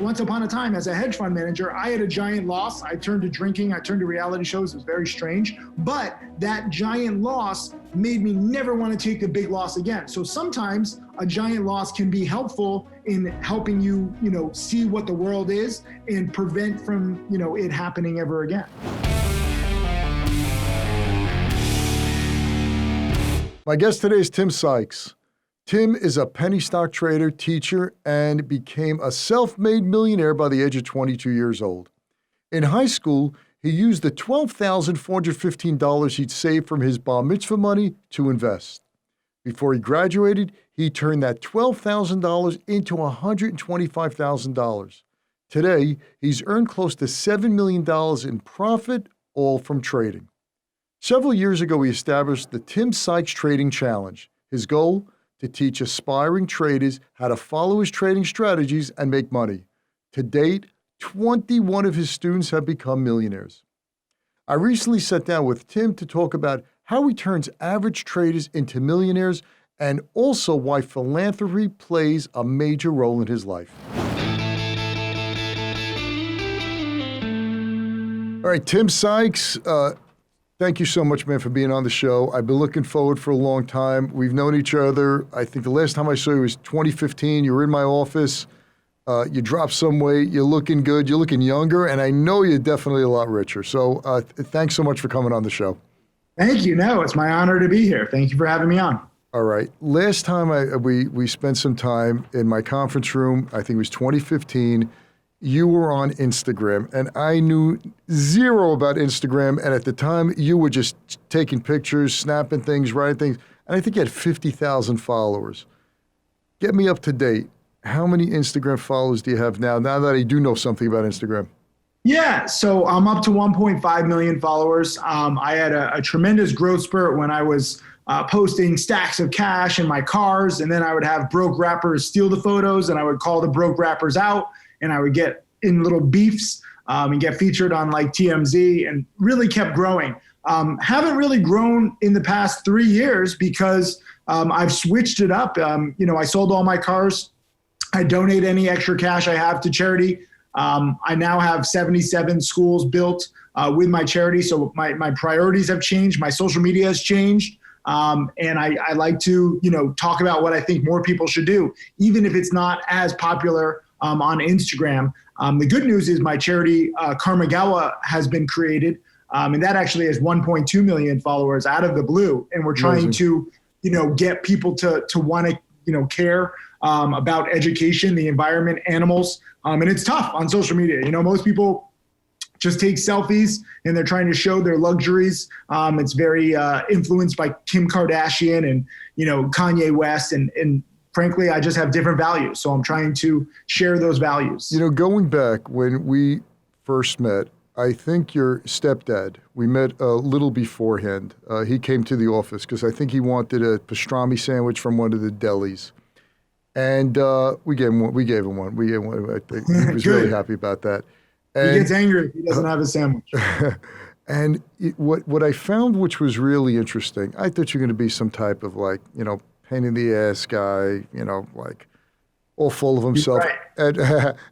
once upon a time as a hedge fund manager, I had a giant loss. I turned to drinking, I turned to reality shows. It was very strange. But that giant loss made me never want to take the big loss again. So sometimes a giant loss can be helpful in helping you, see what the world is and prevent from, it happening ever again. My guest today is Tim Sykes. Tim is a penny stock trader, teacher, and became a self-made millionaire by the age of 22 years old. In high school, he used the $12,415 he'd saved from his bar mitzvah money to invest. Before he graduated, he turned that $12,000 into $125,000. Today, he's earned close to $7 million in profit, all from trading. Several years ago, he established the Tim Sykes Trading Challenge. His goal? To teach aspiring traders how to follow his trading strategies and make money. To date, 21 of his students have become millionaires. I recently sat down with Tim to talk about how he turns average traders into millionaires and also why philanthropy plays a major role in his life. All right, Tim Sykes, thank you so much, man, for being on the show. I've been looking forward for a long time. We've known each other. I think the last time I saw you was 2015. You were in my office. You dropped some weight. You're looking good. You're looking younger, and I know you're definitely a lot richer. So thanks so much for coming on the show. Thank you. No, it's my honor to be here. Thank you for having me on. All right. Last time we spent some time in my conference room, I think it was 2015, you were on Instagram, and I knew zero about Instagram. And at the time, you were just taking pictures, snapping things, writing things. And I think you had 50,000 followers. Get me up to date. How many Instagram followers do you have now that I do know something about Instagram? Yeah, so I'm up to 1.5 million followers. I had a tremendous growth spurt when I was posting stacks of cash in my cars, and then I would have broke rappers steal the photos, and I would call the broke rappers out, and I would get in little beefs and get featured on like TMZ, and really kept growing. Haven't really grown in the past 3 years because I've switched it up. I sold all my cars. I donate any extra cash I have to charity. I now have 77 schools built with my charity. So my priorities have changed. My social media has changed. And I like to, talk about what I think more people should do, even if it's not as popular on Instagram. The good news is my charity, Karmagawa, has been created. And that actually has 1.2 million followers out of the blue. And we're trying to, get people to want to, care about education, the environment, animals. And it's tough on social media. Most people just take selfies and they're trying to show their luxuries. It's very influenced by Kim Kardashian and, Kanye West. And frankly, I just have different values. So I'm trying to share those values. Going back when we first met, I think your stepdad, we met a little beforehand. He came to the office because I think he wanted a pastrami sandwich from one of the delis. And we gave him one. I think he was really happy about that. And he gets angry if he doesn't have a sandwich. And what I found, which was really interesting, I thought you were going to be some type of pain in the ass guy, all full of himself. Right. And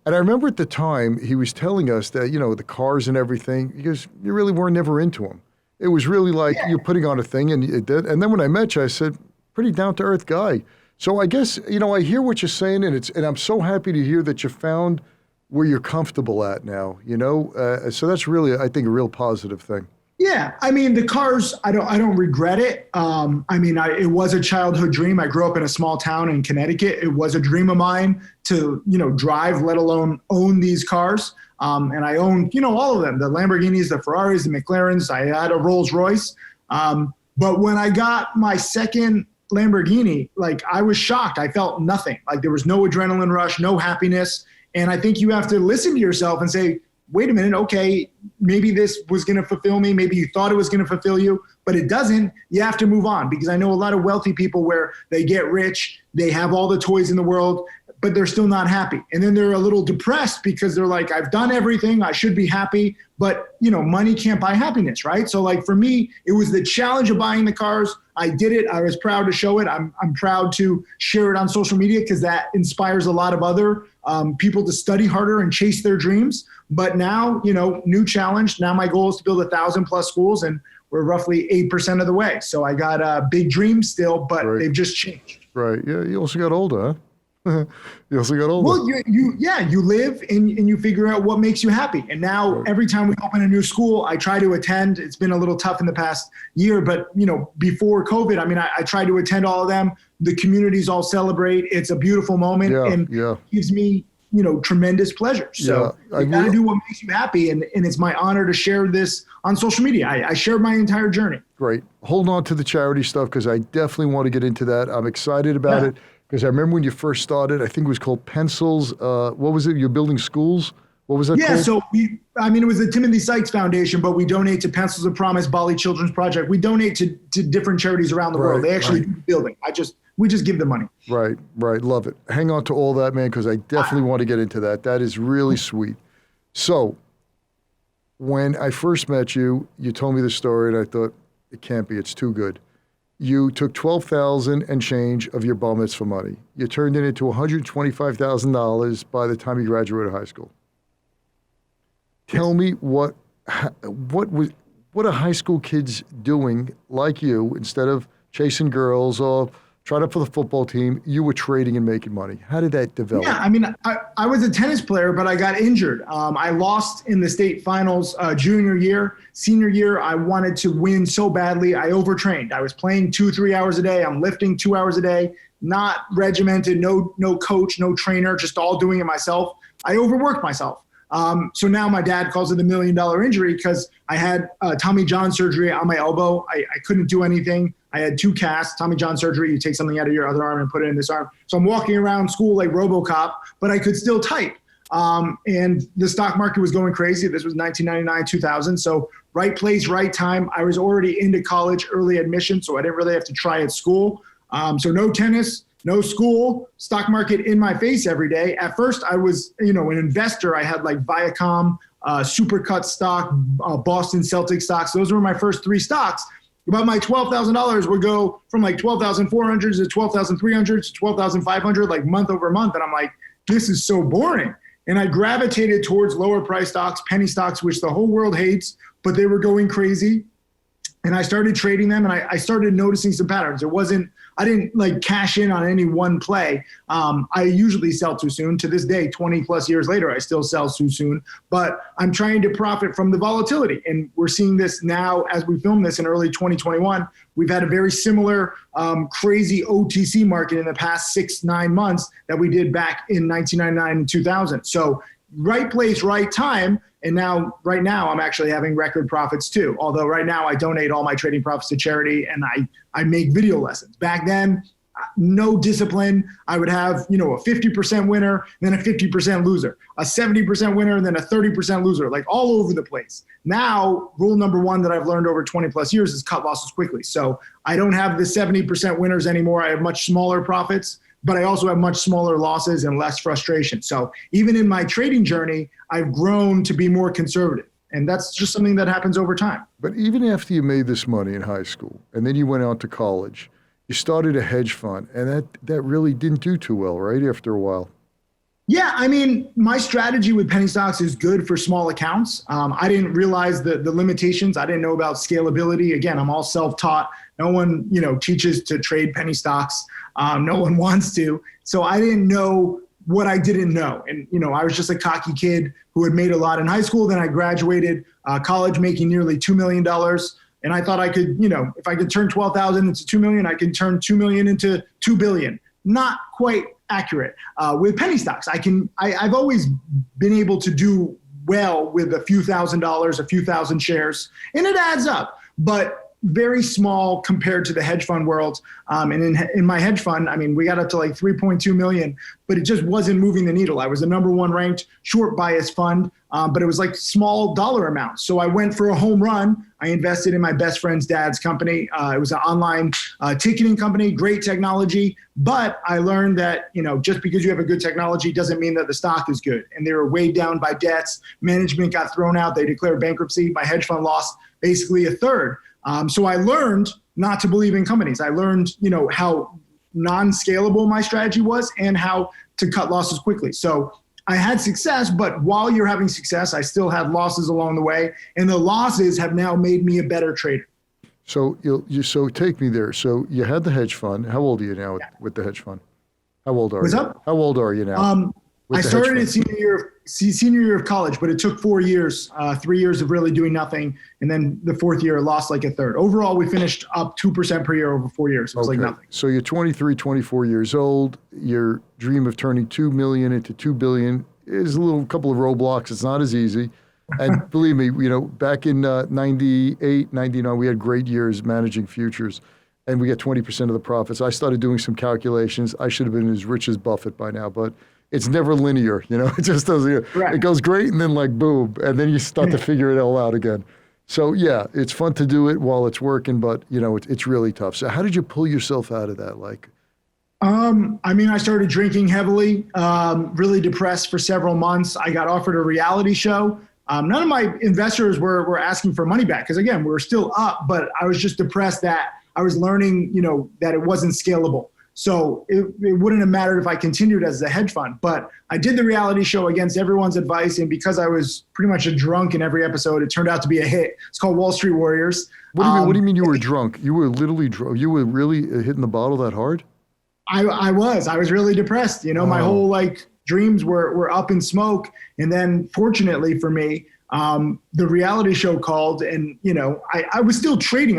I remember at the time he was telling us that, the cars and everything, because you really were never into them. It was really like you're putting on a thing and it did. And then when I met you, I said, pretty down to earth guy. So I guess, I hear what you're saying, and I'm so happy to hear that you found where you're comfortable at now, so that's really, I think, a real positive thing. Yeah, the cars, I don't regret it. It was a childhood dream. I grew up in a small town in Connecticut. It was a dream of mine to, drive, let alone own these cars. And I own, all of them, the Lamborghinis, the Ferraris, the McLarens. I had a Rolls Royce. But when I got my second Lamborghini, I was shocked. I felt nothing. There was no adrenaline rush, no happiness. And I think you have to listen to yourself and say, wait a minute, okay, maybe this was going to fulfill me. Maybe you thought it was going to fulfill you, but it doesn't. You have to move on, because I know a lot of wealthy people where they get rich, they have all the toys in the world, but they're still not happy. And then they're a little depressed because they're like, I've done everything, I should be happy, but money can't buy happiness, right? So like for me, it was the challenge of buying the cars. I did it. I was proud to show it. I'm proud to share it on social media because that inspires a lot of other people to study harder and chase their dreams. But now, new challenge. Now my goal is to build 1,000+ schools, and we're roughly 8% of the way. So I got big dreams still, but they've just changed. Right. Yeah. You also got older, huh? You also got older. Well, you live and you figure out what makes you happy. And now every time we open a new school, I try to attend. It's been a little tough in the past year, but before COVID, I try to attend all of them. The communities all celebrate. It's a beautiful moment and gives me, tremendous pleasure. So you got to do what makes you happy. And it's my honor to share this on social media. I shared my entire journey. Great. Hold on to the charity stuff because I definitely want to get into that. I'm excited about it. Because I remember when you first started, I think it was called Pencils. What was it? You're building schools? What was that called? Yeah, so it was the Tim Sykes Foundation, but we donate to Pencils of Promise, Bali Children's Project. We donate to different charities around the world. They actually do the building. We just give them money. Right. Love it. Hang on to all that, man, because I definitely want to get into that. That is really sweet. So when I first met you, you told me the story, and I thought, it can't be. It's too good. You took $12,000 and change of your bar mitzvah money. You turned it into $125,000 by the time you graduated high school. Tell me what are high school kids doing like you instead of chasing girls or trying up for the football team? You were trading and making money. How did that develop? Yeah, I was a tennis player, but I got injured. I lost in the state finals junior year. Senior year, I wanted to win so badly. I overtrained. I was playing 2-3 hours a day. I'm lifting 2 hours a day, not regimented, no coach, no trainer, just all doing it myself. I overworked myself. So now my dad calls it the $1 million injury because I had Tommy John surgery on my elbow. I couldn't do anything. I had 2 casts. Tommy John surgery, you take something out of your other arm and put it in this arm. So I'm walking around school like RoboCop, but I could still type. And the stock market was going crazy. This was 1999, 2000. So right place, right time. I was already into college, early admission, so I didn't really have to try at school. So no tennis, no school, stock market in my face every day. At first, I was, an investor. I had like Viacom, Supercut stock, Boston Celtics stocks. Those were my first 3 stocks. But my $12,000 would go from like 12,400 to 12,300 to 12,500, like month over month. And I'm like, this is so boring. And I gravitated towards lower price stocks, penny stocks, which the whole world hates, but they were going crazy. And I started trading them, and I started noticing some patterns. I didn't like cash in on any one play. I usually sell too soon. To this day, 20 plus years later, I still sell too soon, but I'm trying to profit from the volatility. And we're seeing this now as we film this in early 2021. We've had a very similar crazy OTC market in the past 6-9 months that we did back in 1999 and 2000. So right place, right time. And right now, I'm actually having record profits too. Although right now I donate all my trading profits to charity and I make video lessons. Back then, no discipline. I would have, a 50% winner, then a 50% loser, a 70% winner, and then a 30% loser, like all over the place. Now, rule number 1 that I've learned over 20 plus years is cut losses quickly. So I don't have the 70% winners anymore. I have much smaller profits, but I also have much smaller losses and less frustration. So even in my trading journey, I've grown to be more conservative. And that's just something that happens over time. But even after you made this money in high school and then you went out to college, you started a hedge fund, and that really didn't do too well, right, after a while? Yeah, my strategy with penny stocks is good for small accounts. I didn't realize the limitations. I didn't know about scalability. Again, I'm all self-taught. No one, teaches to trade penny stocks. No one wants to. So I didn't know what I didn't know. And, I was just a cocky kid who had made a lot in high school. Then I graduated college making nearly $2 million. And I thought I could, if I could turn 12,000 into 2 million, I can turn 2 million into 2 billion. Not quite accurate. With penny stocks, I've always been able to do well with a few $1,000s, a few thousand shares, and it adds up. But very small compared to the hedge fund world. And in my hedge fund, I mean, we got up to like 3.2 million, but it just wasn't moving the needle. I was the number one ranked short bias fund, but it was like small dollar amounts. So I went for a home run. I invested in my best friend's dad's company. It was an online ticketing company, great technology. But I learned that, just because you have a good technology doesn't mean that the stock is good. And they were weighed down by debts. Management got thrown out. They declared bankruptcy. My hedge fund lost basically a third. So I learned not to believe in companies. I learned, how non-scalable my strategy was and how to cut losses quickly. So I had success, but while you're having success, I still had losses along the way. And the losses have now made me a better trader. So so take me there. So you had the hedge fund. How old are you now with the hedge fund? How old are What's you? up? How old are you now? I started at senior year of college, but it took 4 years, 3 years of really doing nothing. And then the fourth year, I lost like a third. Overall, we finished up 2% per year over 4 years. It was like nothing. So you're 23, 24 years old. Your dream of turning 2 million into 2 billion is a couple of roadblocks. It's not as easy. And believe me, back in 98, 99, we had great years managing futures, and we get 20% of the profits. I started doing some calculations. I should have been as rich as Buffett by now, but it's never linear, It just doesn't. Right. It goes great, and then boom, and then you start to figure it all out again. So yeah, it's fun to do it while it's working, but it's really tough. So how did you pull yourself out of that? I started drinking heavily, really depressed for several months. I got offered a reality show. None of my investors were asking for money back because, again, we were still up, but I was just depressed that I was learning, that it wasn't scalable. So it wouldn't have mattered if I continued as a hedge fund. But I did the reality show against everyone's advice, and because I was pretty much a drunk in every episode, it turned out to be a hit. It's called Wall Street Warriors. What do you mean you were drunk? You were literally drunk? You were really hitting the bottle that hard? I was really depressed. My whole dreams were up in smoke. And then fortunately for me, the reality show called, and I was still trading.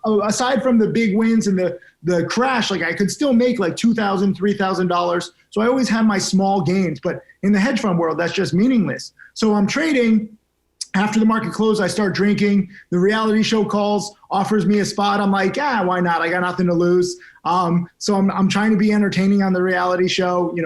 Aside from the big wins and the crash, I could still make $2,000, $3,000. So I always had my small gains, but in the hedge fund world, that's just meaningless. So I'm trading. After the market closed, I start drinking. The reality show calls, offers me a spot. I'm like, why not? I got nothing to lose. So I'm trying to be entertaining on the reality show.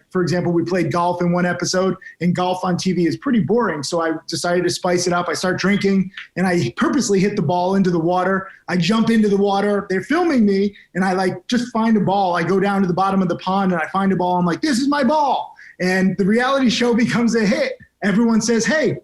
For example, we played golf in one episode, and golf on TV is pretty boring. So I decided to spice it up. I start drinking, and I purposely hit the ball into the water. I jump into the water. They're filming me, and I just find a ball. I go down to the bottom of the pond, and I find a ball. I'm like, this is my ball. And the reality show becomes a hit. Everyone says, hey,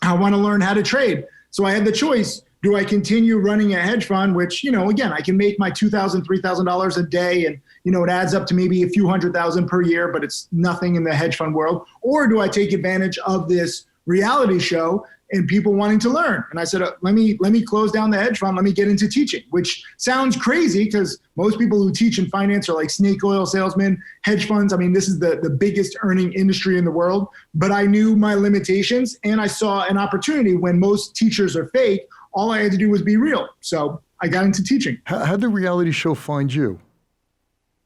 I want to learn how to trade. So I had the choice. Do I continue running a hedge fund, which, again, I can make my $2,000, $3,000 a day, and, it adds up to maybe a few $100,000 per year, but it's nothing in the hedge fund world. Or do I take advantage of this reality show and people wanting to learn? And I said, let me close down the hedge fund. Let me get into teaching, which sounds crazy because most people who teach in finance are like snake oil salesmen, hedge funds. This is the biggest earning industry in the world. But I knew my limitations, and I saw an opportunity. When most teachers are fake, all I had to do was be real. So I got into teaching. How'd the reality show find you?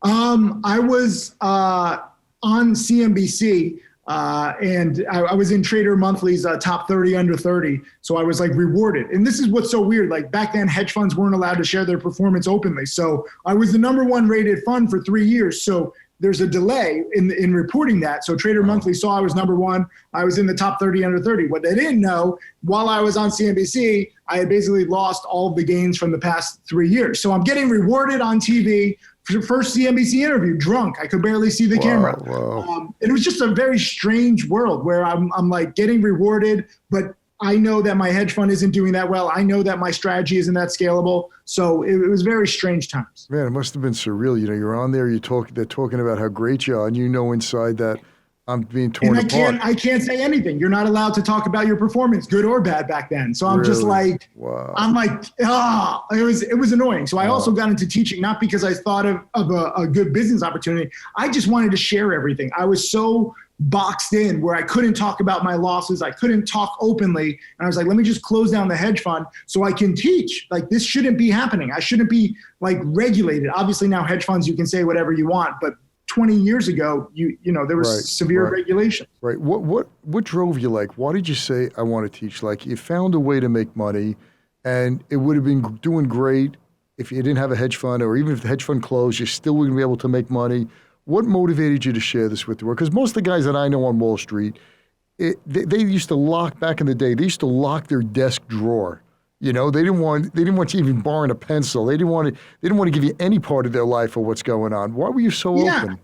I was on CNBC. And I was in Trader Monthly's top 30 under 30. So I was rewarded. And this is what's so weird. Back then, hedge funds weren't allowed to share their performance openly. So I was the number one rated fund for 3 years. So there's a delay in reporting that. So Trader Monthly saw I was number one. I was in the top 30 under 30. What they didn't know, while I was on CNBC, I had basically lost all of the gains from the past 3 years. So I'm getting rewarded on TV. For the first CNBC interview, drunk. I could barely see the camera. It was just a very strange world where I'm getting rewarded, but I know that my hedge fund isn't doing that well. I know that my strategy isn't that scalable. So it was very strange times. Man, it must have been surreal. You're on there, they're talking about how great you are, and inside that I'm being torn apart. I can't say anything. You're not allowed to talk about your performance, good or bad, back then. So I'm just wow. It was annoying. So I also got into teaching, not because I thought of a good business opportunity. I just wanted to share everything. I was so boxed in where I couldn't talk about my losses. I couldn't talk openly. And I was like, let me just close down the hedge fund so I can teach. This shouldn't be happening. I shouldn't be regulated. Obviously now hedge funds, you can say whatever you want, but 20 years ago, there was severe regulation. Right. What drove you? Why did you say, I want to teach? You found a way to make money. and it would have been doing great if you didn't have a hedge fund, or even if the hedge fund closed, you still wouldn't be able to make money. What motivated you to share this with the world? Because most of the guys that I know on Wall Street, they used to lock, back in the day, they used to lock their desk drawer. You know, they didn't want you even borrowing a pencil. They didn't want to give you any part of their life or what's going on. Why were you so open?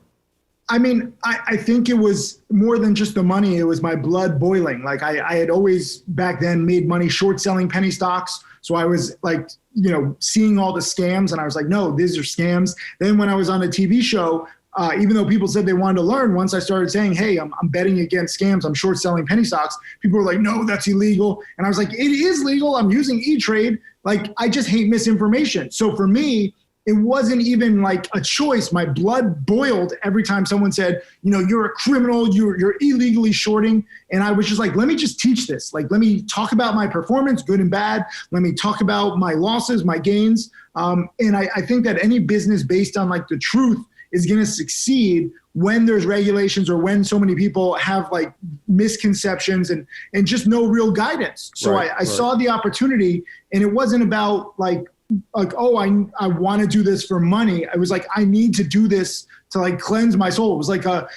I mean, I think it was more than just the money. It was my blood boiling. Like I had always back then made money short selling penny stocks. So I was like, seeing all the scams, and I was like, no, these are scams. Then when I was on a TV show, even though people said they wanted to learn, once I started saying, hey, I'm betting against scams, I'm short selling penny stocks, people were like, no, that's illegal. And I was like, it is legal. I'm using E-Trade. Like, I just hate misinformation. So for me, it wasn't even like a choice. My blood boiled every time someone said, you're a criminal, you're illegally shorting. And I was just like, let me just teach this. Like, let me talk about my performance, good and bad. Let me talk about my losses, my gains. And I think that any business based on like the truth is going to succeed when there's regulations or when so many people have like misconceptions and just no real guidance. So I saw the opportunity, and it wasn't about like, oh, I want to do this for money. I was like, I need to do this to like cleanse my soul. It was like a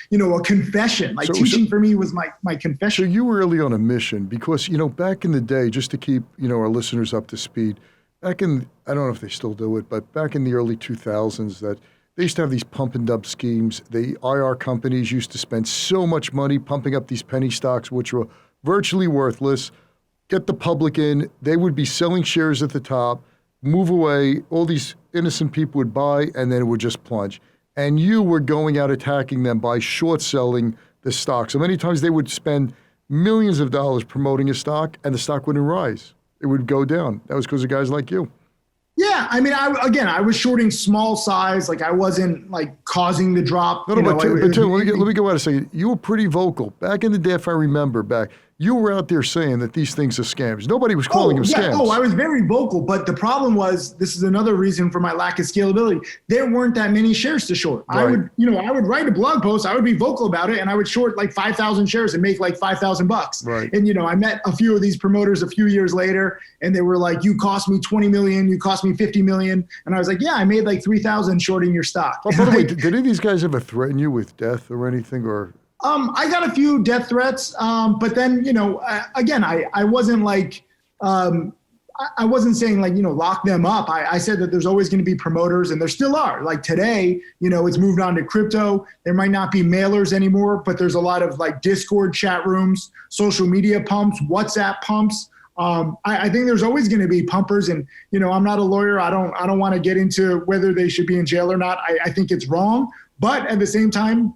confession. Like teaching for me was my confession. So you were really on a mission because, back in the day, just to keep, our listeners up to speed, back in, I don't know if they still do it, but back in the early 2000s, that they used to have these pump and dump schemes. The IR companies used to spend so much money pumping up these penny stocks, which were virtually worthless, get the public in. They would be selling shares at the top, move away, all these innocent people would buy, and then it would just plunge. And you were going out attacking them by short selling the stock. So many times they would spend millions of dollars promoting a stock, and the stock wouldn't rise. It would go down. That was because of guys like you. Yeah, I mean, I was shorting small size. Like, I wasn't like causing the drop. But Tim, let me go out a second. You were pretty vocal back in the day. If I remember back, you were out there saying that these things are scams. Nobody was calling them scams. I was very vocal, but the problem was, this is another reason for my lack of scalability. There weren't that many shares to short. Right. I would write a blog post, I would be vocal about it, and I would short like 5,000 shares and make like $5,000. Right. And I met a few of these promoters a few years later, and they were like, "You cost me 20 million, you cost me 50 million," and I was like, "Yeah, I made like 3,000 shorting your stock." Oh, by the way, did any of these guys ever threaten you with death or anything, or? I got a few death threats, but then, again, I wasn't like, I wasn't saying like, lock them up. I said that there's always going to be promoters, and there still are. Like today, it's moved on to crypto. There might not be mailers anymore, but there's a lot of like Discord chat rooms, social media pumps, WhatsApp pumps. I think there's always going to be pumpers, and, I'm not a lawyer. I don't want to get into whether they should be in jail or not. I think it's wrong, but at the same time,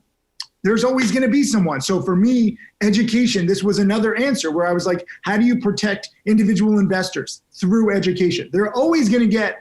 there's always going to be someone. So for me, education, this was another answer where I was like, how do you protect individual investors? Through education. They're always going to get,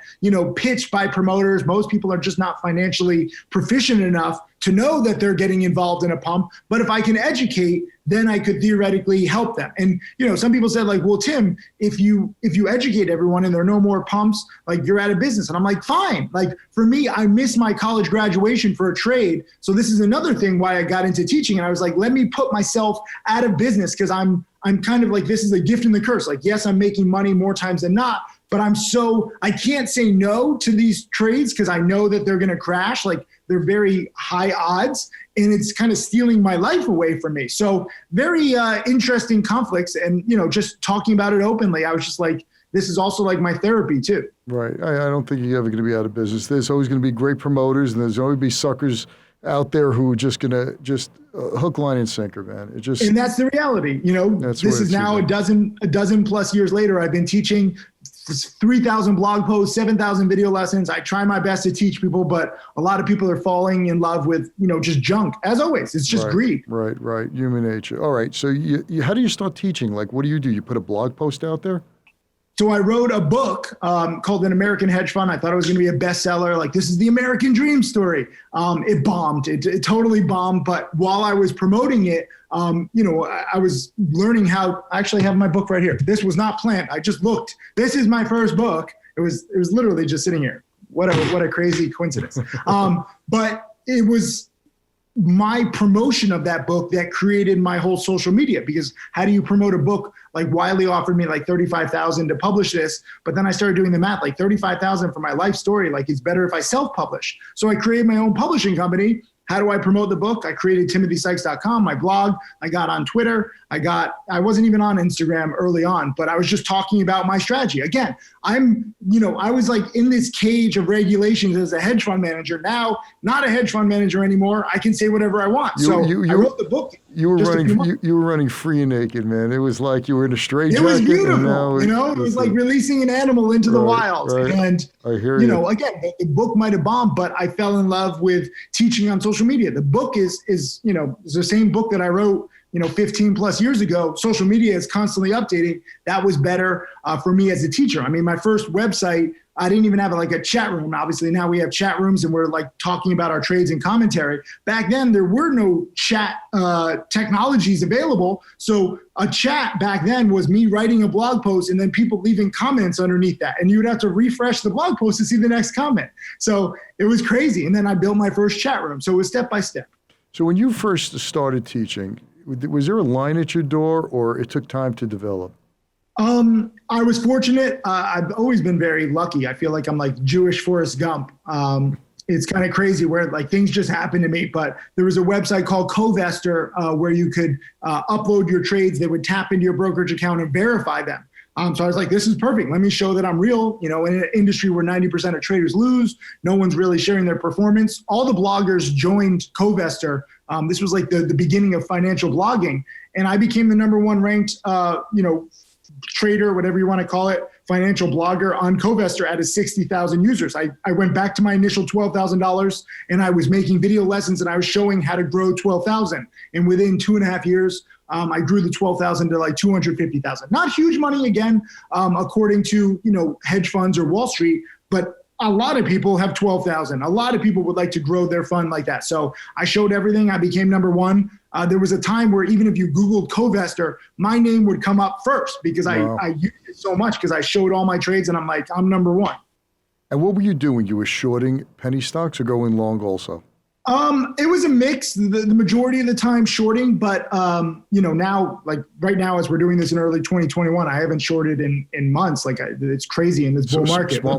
pitched by promoters. Most people are just not financially proficient enough to know that they're getting involved in a pump. But if I can educate, then I could theoretically help them. And, some people said like, well, Tim, if you educate everyone and there are no more pumps, like you're out of business. And I'm like, fine. Like for me, I missed my college graduation for a trade. So this is another thing why I got into teaching. And I was like, let me put myself out of business, because I'm kind of like, this is a gift and the curse. Like, yes, I'm making money more times than not, but I can't say no to these trades because I know that they're going to crash. Like they're very high odds, and it's kind of stealing my life away from me. So very interesting conflicts, and, just talking about it openly, I was just like, this is also like my therapy too. Right. I don't think you're ever going to be out of business. There's always going to be great promoters, and there's always be suckers out there who are just going to hook, line, and sinker, man. And that's the reality. This is now a dozen plus years later. I've been teaching 3,000 blog posts, 7,000 video lessons. I try my best to teach people, but a lot of people are falling in love with, just junk. As always, it's just greed. Right. Human nature. All right. So how do you start teaching? Like, what do? You put a blog post out there? So I wrote a book called An American Hedge Fund. I thought it was going to be a bestseller. Like, this is the American dream story. It bombed. It totally bombed. But while I was promoting it, I was learning how. I actually have my book right here. This was not planned. I just looked. This is my first book. It was literally just sitting here. What a crazy coincidence. But it was my promotion of that book that created my whole social media, because how do you promote a book? Like Wiley offered me like $35,000 to publish this, but then I started doing the math, like $35,000 for my life story. Like it's better if I self-publish. So I created my own publishing company. How do I promote the book? I created TimothySykes.com, my blog. I got on Twitter. I wasn't even on Instagram early on, but I was just talking about my strategy. Again, I was like in this cage of regulations as a hedge fund manager. Now, not a hedge fund manager anymore. I can say whatever I want. I wrote the book. You were running free and naked, man. It was like you were in a straitjacket. It was beautiful. It was like releasing an animal into the wild. Right. And I hear you. Again, the book might have bombed, but I fell in love with teaching on social media. The book is the same book that I wrote 15 plus years ago. Social media is constantly updating. That was better for me as a teacher. I mean, my first website, I didn't even have like a chat room. Obviously now we have chat rooms and we're like talking about our trades and commentary. Back then there were no chat technologies available. So a chat back then was me writing a blog post and then people leaving comments underneath that. And you would have to refresh the blog post to see the next comment. So it was crazy. And then I built my first chat room. So it was step by step. So when you first started teaching, was there a line at your door or it took time to develop? I was fortunate. I've always been very lucky. I feel like I'm like Jewish Forrest Gump. It's kind of crazy where like things just happen to me, but there was a website called Covestor where you could upload your trades. They would tap into your brokerage account and verify them. So I was like, this is perfect. Let me show that I'm real. In an industry where 90% of traders lose, no one's really sharing their performance. All the bloggers joined Covestor. This was like the beginning of financial blogging. And I became the number one ranked, trader, whatever you want to call it, financial blogger on Covestor out of 60,000 users. I went back to my initial $12,000 and I was making video lessons and I was showing how to grow 12,000. And within 2.5 years, I grew the 12,000 to like 250,000. Not huge money again, according to, hedge funds or Wall Street, but a lot of people have 12,000. A lot of people would like to grow their fund like that. So I showed everything. I became number one. There was a time where even if you Googled Covestor, my name would come up first because Wow. I used it so much because I showed all my trades and I'm like, I'm number one. And what were you doing? You were shorting penny stocks or going long also? It was a mix, the majority of the time shorting, but now, like right now, as we're doing this in early 2021, I haven't shorted in months. Like it's crazy in this bull market. But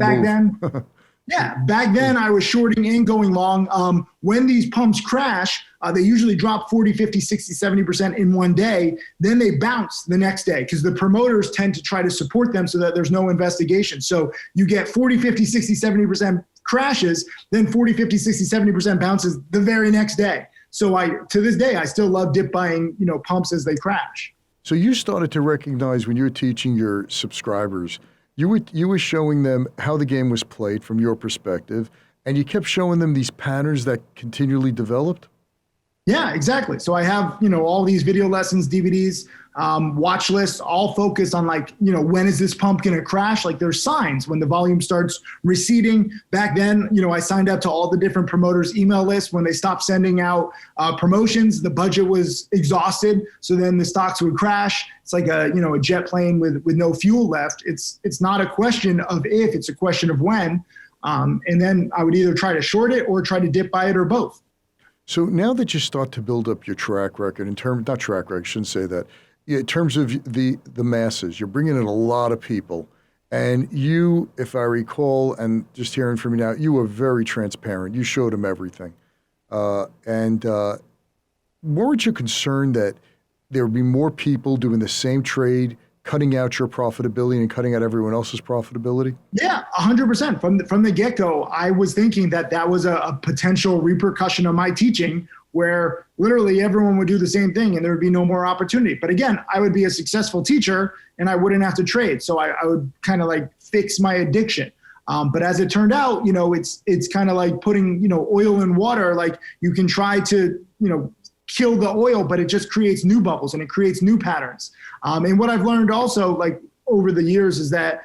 back then I was shorting and going long. When these pumps crash, they usually drop 40, 50, 60, 70% in one day. Then they bounce the next day because the promoters tend to try to support them so that there's no investigation. So you get 40, 50, 60, 70% crashes, then 40, 50, 60, 70% bounces the very next day. So to this day, I still love dip buying, pumps as they crash. So you started to recognize when you were teaching your subscribers, you were showing them how the game was played from your perspective, and you kept showing them these patterns that continually developed? Yeah, exactly. So I have, all these video lessons, DVDs, watch lists, all focused on like, when is this pump going to crash? Like there's signs when the volume starts receding. Back then, I signed up to all the different promoters' email lists. When they stopped sending out promotions, the budget was exhausted. So then the stocks would crash. It's like a jet plane with no fuel left. It's not a question of if, it's a question of when. And then I would either try to short it or try to dip buy it or both. So now that you start to build up your track record, not track record, I shouldn't say that, in terms of the masses, you're bringing in a lot of people. And you, if I recall, and just hearing from you now, you were very transparent. You showed them everything. Weren't you concerned that there would be more people doing the same trade, cutting out your profitability and cutting out everyone else's profitability? Yeah, 100%. From the get-go, I was thinking that was a potential repercussion of my teaching where literally everyone would do the same thing and there would be no more opportunity. But again, I would be a successful teacher and I wouldn't have to trade. So I would kind of like fix my addiction. But as it turned out, it's kind of like putting, oil in water. Like you can try to, kill the oil, but it just creates new bubbles and it creates new patterns. And what I've learned also, like over the years, is that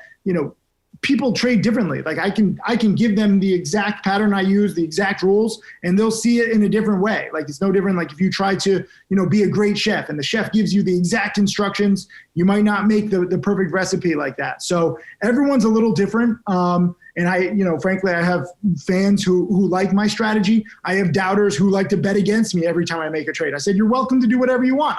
people trade differently. Like I can give them the exact pattern I use, the exact rules, and they'll see it in a different way. Like it's no different. Like if you try to be a great chef and the chef gives you the exact instructions, you might not make the perfect recipe like that. So everyone's a little different. And And frankly, I have fans who like my strategy. I have doubters who like to bet against me every time I make a trade. I said, you're welcome to do whatever you want.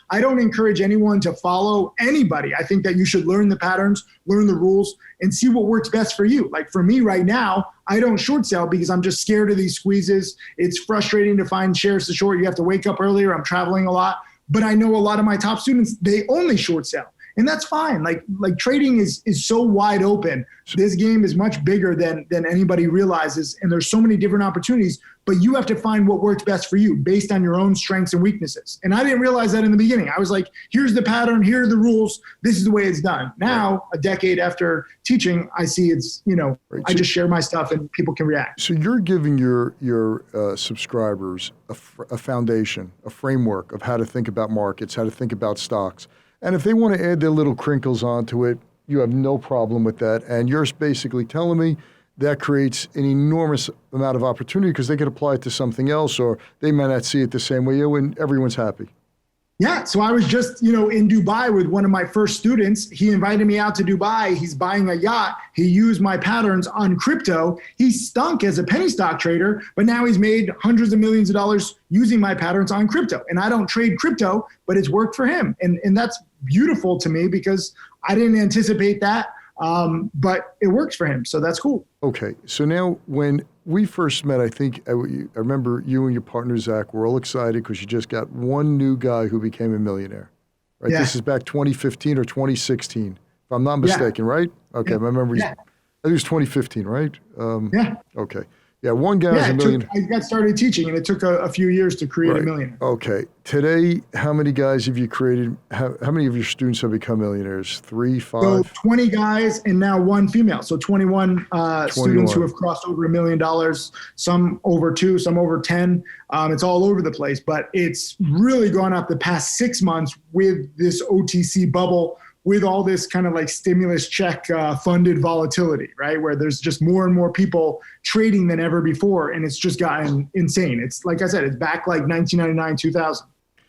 I don't encourage anyone to follow anybody. I think that you should learn the patterns, learn the rules, and see what works best for you. Like for me right now, I don't short sell because I'm just scared of these squeezes. It's frustrating to find shares to short. You have to wake up earlier. I'm traveling a lot. But I know a lot of my top students, they only short sell. And that's fine. Like trading is so wide open. This game is much bigger than anybody realizes. And there's so many different opportunities, but you have to find what works best for you based on your own strengths and weaknesses. And I didn't realize that in the beginning. I was like, here's the pattern, here are the rules, this is the way it's done. Now, a decade after teaching, I see it's, I just share my stuff and people can react. So you're giving your subscribers a foundation, a framework of how to think about markets, how to think about stocks. And if they want to add their little crinkles onto it, you have no problem with that. And you're basically telling me that creates an enormous amount of opportunity because they could apply it to something else, or they might not see it the same way you, and everyone's happy. Yeah, so I was just, in Dubai with one of my first students. He invited me out to Dubai. He's buying a yacht. He used my patterns on crypto. He stunk as a penny stock trader, but now he's made hundreds of millions of dollars using my patterns on crypto. And I don't trade crypto, but it's worked for him. And that's beautiful to me because I didn't anticipate that, but it works for him. So that's cool. Okay, so now when we first met, I think I remember you and your partner, Zach, were all excited because you just got one new guy who became a millionaire, right? Yeah. This is back 2015 or 2016, if I'm not mistaken, right? Okay, my memory's, I think it was 2015, right? Yeah. Okay. Yeah, one guy's a millionaire. I got started teaching, and it took a few years to create a millionaire. Okay. Today, how many guys have you created? How many of your students have become millionaires? 3, 5? So 20 guys and now one female. So 21 students who have crossed over $1 million, some over 2, some over 10. It's all over the place, but it's really gone up the past 6 months with this OTC bubble, with all this kind of like stimulus check funded volatility, right? Where there's just more and more people trading than ever before. And it's just gotten insane. It's like I said, it's back like 1999, 2000.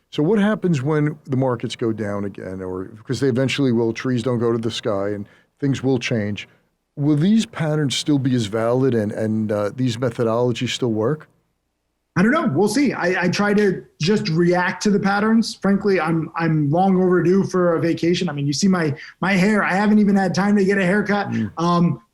So what happens when the markets go down again, or because they eventually will, trees don't go to the sky and things will change. Will these patterns still be as valid and these methodologies still work? I don't know. We'll see. I try to just react to the patterns. Frankly, I'm long overdue for a vacation. I mean, you see my hair. I haven't even had time to get a haircut.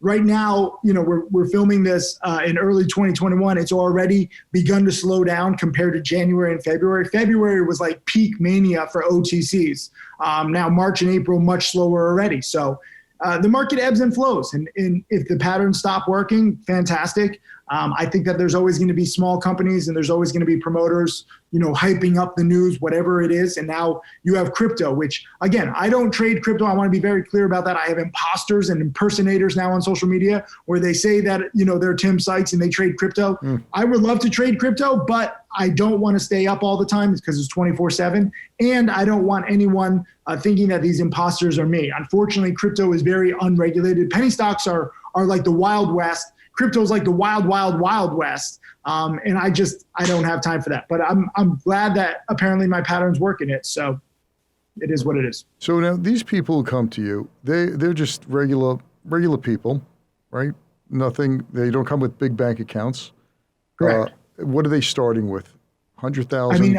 Right now, we're filming this in early 2021. It's already begun to slow down compared to January and February. February was like peak mania for OTCs. Now March and April, much slower already. So the market ebbs and flows. And if the patterns stop working, fantastic. I think that there's always going to be small companies and there's always going to be promoters, hyping up the news, whatever it is. And now you have crypto, which again, I don't trade crypto. I want to be very clear about that. I have imposters and impersonators now on social media where they say that, they're Tim Sykes and they trade crypto. I would love to trade crypto, but I don't want to stay up all the time because it's 24/7. And I don't want anyone thinking that these imposters are me. Unfortunately, crypto is very unregulated. Penny stocks are like the Wild West. Crypto is like the wild, wild, wild west. And I don't have time for that. But I'm glad that apparently my pattern's work in it. So it is what it is. So now these people who come to you, they're just regular people, right? Nothing, they don't come with big bank accounts. Correct. What are they starting with? 100,000? I mean,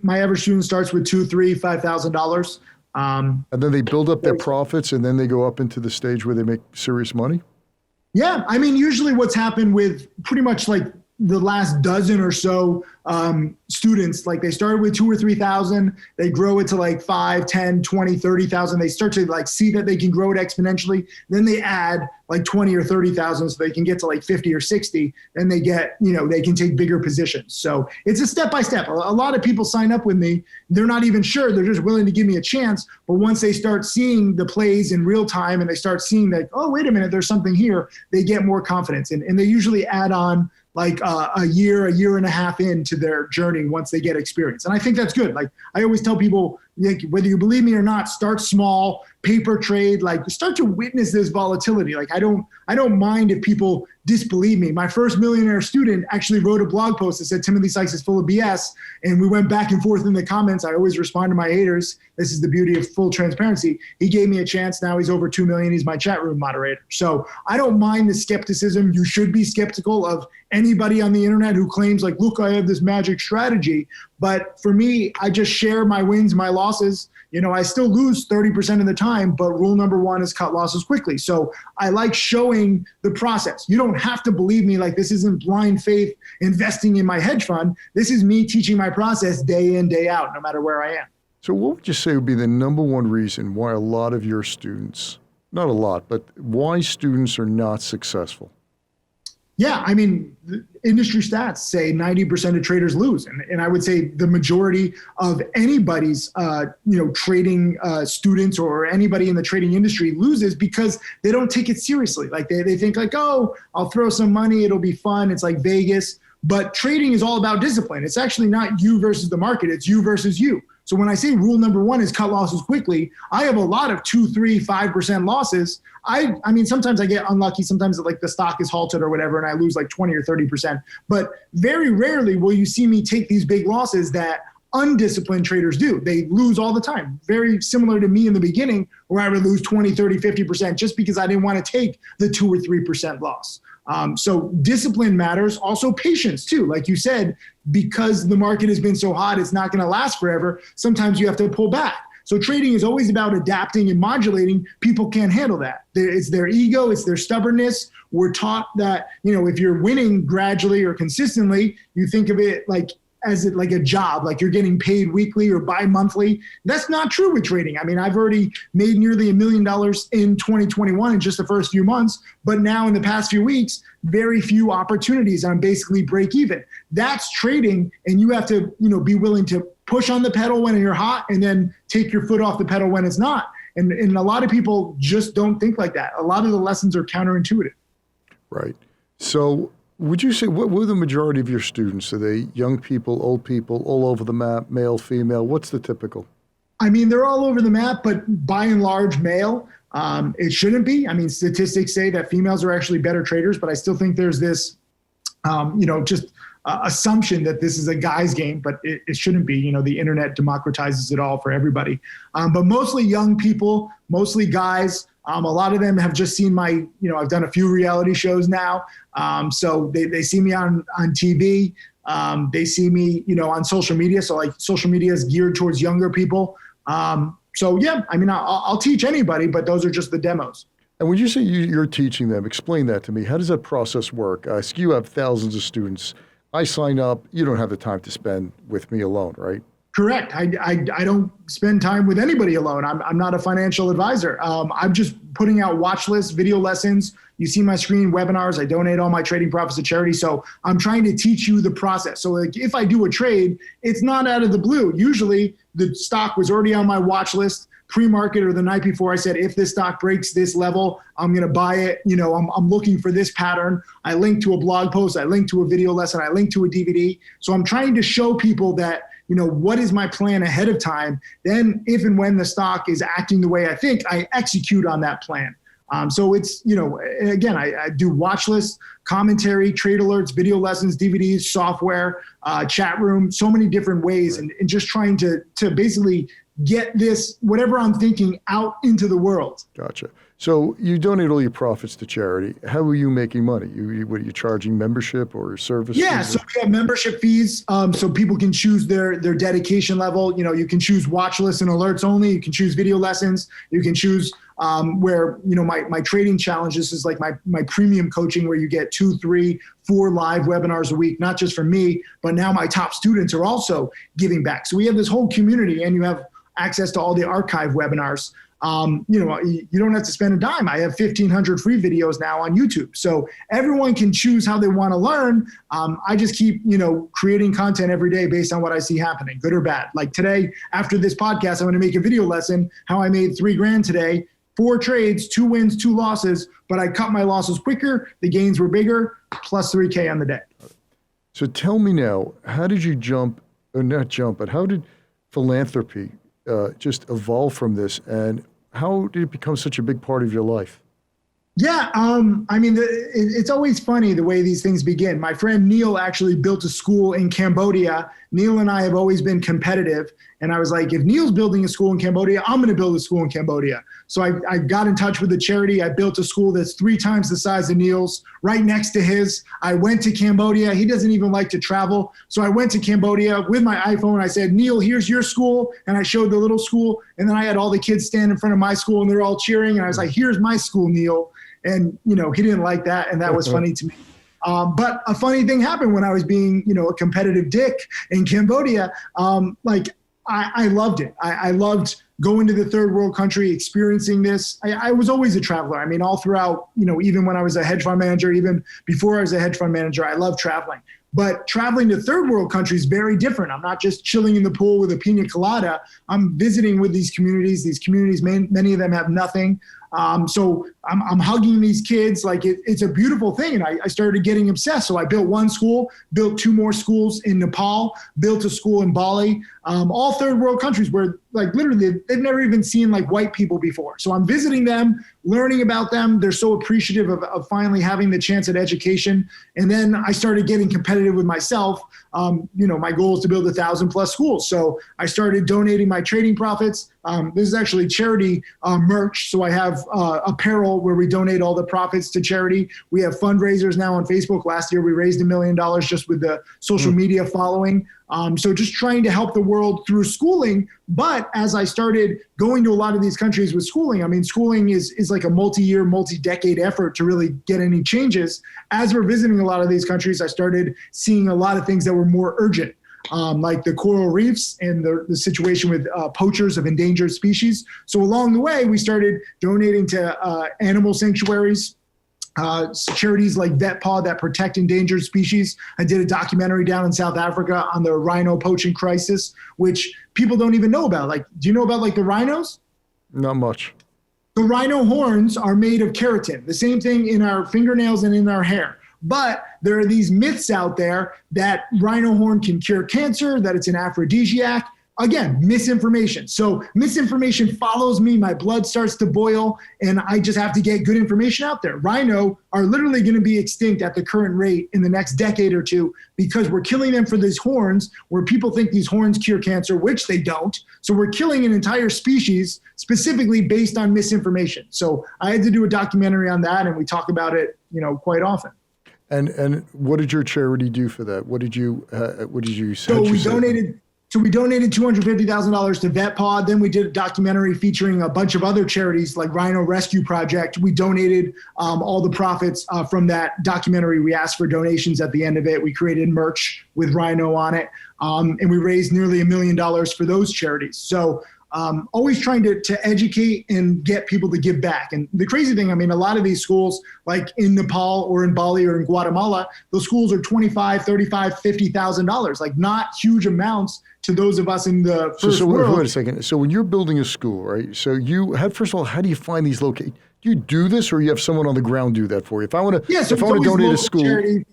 my average student starts with $2,000, $3,000, $5,000. And then they build up their profits and then they go up into the stage where they make serious money? Yeah, I mean, usually what's happened with pretty much like the last dozen or so students, like they started with 2,000 or 3,000, they grow it to like 5, 10, 20, 30,000. They start to like see that they can grow it exponentially. Then they add like 20 or 30,000 so they can get to like 50 or 60. Then they get, they can take bigger positions. So it's a step by step. A lot of people sign up with me. They're not even sure. They're just willing to give me a chance. But once they start seeing the plays in real time and they start seeing that, oh, wait a minute, there's something here, they get more confidence. And they usually add on like a year and a half into their journey once they get experience. And I think that's good. Like I always tell people, like, whether you believe me or not, start small, paper trade, like start to witness this volatility. Like I don't mind if people disbelieve me. My first Millionaire student actually wrote a blog post that said Timothy Sykes is full of BS. And we went back and forth in the comments. I always respond to my haters. This is the beauty of full transparency. He gave me a chance. Now he's over 2 million. He's my chat room moderator. So I don't mind the skepticism. You should be skeptical of anybody on the internet who claims like, look, I have this magic strategy. But for me, I just share my wins, my losses. You know, I still lose 30% of the time, but rule number one is cut losses quickly. So I like showing the process. You don't have to believe me. Like this isn't blind faith investing in my hedge fund. This is me teaching my process day in, day out, no matter where I am. So what would you say would be the number one reason why a lot of your students, not a lot, but why students are not successful? Yeah, I mean, industry stats say 90% of traders lose. And I would say the majority of anybody's, trading students or anybody in the trading industry loses because they don't take it seriously. Like they think like, oh, I'll throw some money, it'll be fun. It's like Vegas. But trading is all about discipline. It's actually not you versus the market. It's you versus you. So when I say rule number one is cut losses quickly, I have a lot of 2, 3, 5% losses. I mean, sometimes I get unlucky. Sometimes like the stock is halted or whatever, and I lose like 20 or 30%. But very rarely will you see me take these big losses that undisciplined traders do. They lose all the time. Very similar to me in the beginning, where I would lose 20, 30, 50% just because I didn't want to take the 2 or 3% loss. So discipline matters. Also patience too. Like you said, because the market has been so hot, it's not going to last forever. Sometimes you have to pull back. So trading is always about adapting and modulating. People can't handle that. It's their ego, it's their stubbornness. We're taught that, if you're winning gradually or consistently, you think of it like a job, like you're getting paid weekly or bi-monthly. That's not true with trading. I mean, I've already made nearly $1 million in 2021 in just the first few months, but now in the past few weeks, very few opportunities. I'm basically break even. That's trading, and you have to, be willing to push on the pedal when you're hot and then take your foot off the pedal when it's not. And a lot of people just don't think like that. A lot of the lessons are counterintuitive. Right. So would you say, what were the majority of your students? Are they young people, old people, all over the map, male, female? What's the typical? I mean, they're all over the map, but by and large, male. It shouldn't be. I mean, statistics say that females are actually better traders, but I still think there's this, assumption that this is a guy's game, but it shouldn't be. The internet democratizes it all for everybody. But mostly young people, mostly guys. A lot of them have just seen my, I've done a few reality shows now. So they see me on TV. They see me, on social media. So like social media is geared towards younger people. So yeah, I mean, I'll teach anybody, but those are just the demos. And when you say you're teaching them, explain that to me. How does that process work? You have thousands of students. I sign up. You don't have the time to spend with me alone, right? Correct. I don't spend time with anybody alone. I'm not a financial advisor. I'm just putting out watch lists, video lessons. You see my screen, webinars. I donate all my trading profits to charity. So I'm trying to teach you the process. So like if I do a trade, it's not out of the blue. Usually the stock was already on my watch list pre-market or the night before. I said, if this stock breaks this level, I'm going to buy it. I'm looking for this pattern. I link to a blog post. I link to a video lesson. I link to a DVD. So I'm trying to show people that, what is my plan ahead of time? Then if and when the stock is acting the way I think, I execute on that plan. So it's, again, I do watch lists, commentary, trade alerts, video lessons, DVDs, software, chat room, so many different ways, and just trying to basically get this, whatever I'm thinking, out into the world. Gotcha. So you donate all your profits to charity. How are you making money? What are you charging, membership or service? Yeah, so we have membership fees, so people can choose their dedication level. You can choose watch lists and alerts only. You can choose video lessons. You can choose where, my trading challenge, this is like my premium coaching where you get 2, 3, 4 live webinars a week, not just from me, but now my top students are also giving back. So we have this whole community, and you have access to all the archive webinars. You don't have to spend a dime. I have 1,500 free videos now on YouTube. So everyone can choose how they want to learn. I just keep, creating content every day based on what I see happening, good or bad. Like today, after this podcast, I'm going to make a video lesson, how I made $3,000 today, 4 trades, 2 wins, 2 losses, but I cut my losses quicker. The gains were bigger, plus $3,000 on the day. So tell me now, how did you how did philanthropy just evolve from this? And how did it become such a big part of your life? Yeah, I mean, it's always funny the way these things begin. My friend Neil actually built a school in Cambodia. Neil and I have always been competitive. And I was like, if Neil's building a school in Cambodia, I'm going to build a school in Cambodia. So I got in touch with the charity. I built a school that's 3 times the size of Neil's, right next to his. I went to Cambodia. He doesn't even like to travel. So I went to Cambodia with my iPhone. I said, Neil, here's your school. And I showed the little school. And then I had all the kids stand in front of my school and they're all cheering. And I was like, here's my school, Neil. And, he didn't like that. And that was funny to me. But a funny thing happened when I was being, a competitive dick in Cambodia. I loved it. I loved going to the third world country, experiencing this. I was always a traveler. I mean, all throughout, even when I was a hedge fund manager, even before I was a hedge fund manager, I loved traveling. But traveling to third world countries is very different. I'm not just chilling in the pool with a pina colada. I'm visiting with these communities. These communities, many of them have nothing. So I'm hugging these kids. Like it's a beautiful thing. And I started getting obsessed. So I built one school, built 2 more schools in Nepal, built a school in Bali, all third world countries where literally they've never even seen white people before. So I'm visiting them, learning about them. They're so appreciative of finally having the chance at education. And then I started getting competitive with myself. My goal is to build 1,000+ schools. So I started donating my trading profits. This is actually charity merch. So I have apparel where we donate all the profits to charity. We have fundraisers now on Facebook. Last year, we raised $1 million just with the social media following. So just trying to help the world through schooling. But as I started going to a lot of these countries with schooling, I mean, schooling is like a multi-year, multi-decade effort to really get any changes. As we're visiting a lot of these countries, I started seeing a lot of things that were more urgent. Like the coral reefs and the situation with poachers of endangered species. So along the way, we started donating to animal sanctuaries, charities like VetPaw that protect endangered species. I did a documentary down in South Africa on the rhino poaching crisis, which people don't even know about. Do you know about the rhinos? Not much. The rhino horns are made of keratin, the same thing in our fingernails and in our hair. But there are these myths out there that rhino horn can cure cancer, that it's an aphrodisiac. Again, misinformation. So misinformation follows me. My blood starts to boil, and I just have to get good information out there. Rhino are literally going to be extinct at the current rate in the next decade or 2 because we're killing them for these horns where people think these horns cure cancer, which they don't. So we're killing an entire species specifically based on misinformation. So I had to do a documentary on that, and we talk about it, quite often. And what did your charity do for that? What did you So we donated $250,000 to VetPaw. Then we did a documentary featuring a bunch of other charities like Rhino Rescue Project. We donated all the profits from that documentary. We asked for donations at the end of it. We created merch with Rhino on it. And we raised nearly $1 million for those charities. So always trying to educate and get people to give back. And the crazy thing, I mean, a lot of these schools, like in Nepal or in Bali or in Guatemala, those schools are $25,000, $35,000, $50,000, like not huge amounts to those of us in the first world. Wait a second. So when you're building a school, right? So first of all, how do you find these locations? Do you do this, or you have someone on the ground do that for you? If I want to donate a school,